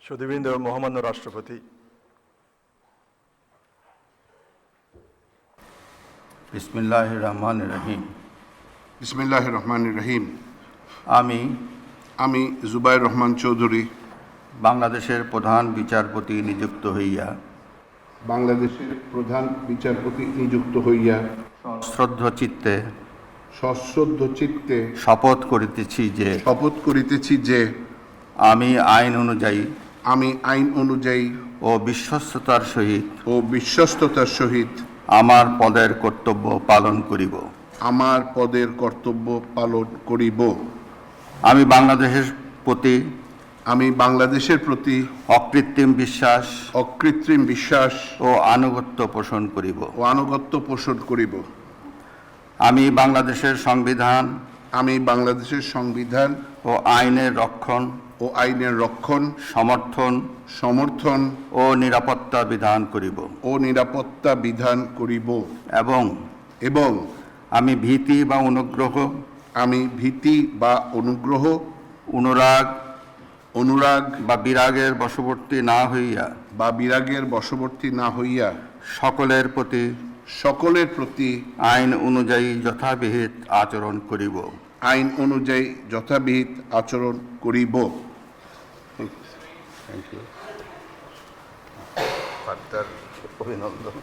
সুধীবৃন্দ, মহামান্য রাষ্ট্রপতি, বিসমিল্লাহির রহমানির রহিম। বিসমিল্লাহির রহমানির রহিম। আমি জুবাইর রহমান চৌধুরী বাংলাদেশের প্রধান বিচারপতি নিযুক্ত হইয়া বাংলাদেশের প্রধান বিচারপতি নিযুক্ত হইয়া সশ্রদ্ধ চিত্তে শপথ করিতেছি যে আমি আইন অনুযায়ী ও বিশ্বস্ততার সহিত আমার পদের কর্তব্য পালন করিব। আমি বাংলাদেশের প্রতি অকৃত্রিম বিশ্বাস ও আনুগত্য পোষণ করিব। আমি বাংলাদেশের সংবিধান ও আইনের রক্ষণ সমর্থন ও নিরাপত্তা বিধান করিব এবং আমি ভীতি অনুরাগ বা বিরাগের বশবর্তী না হইয়া সকলের প্রতি আইন অনুযায়ী যথাবিহিত আচরণ করিব। অভিনন্দন।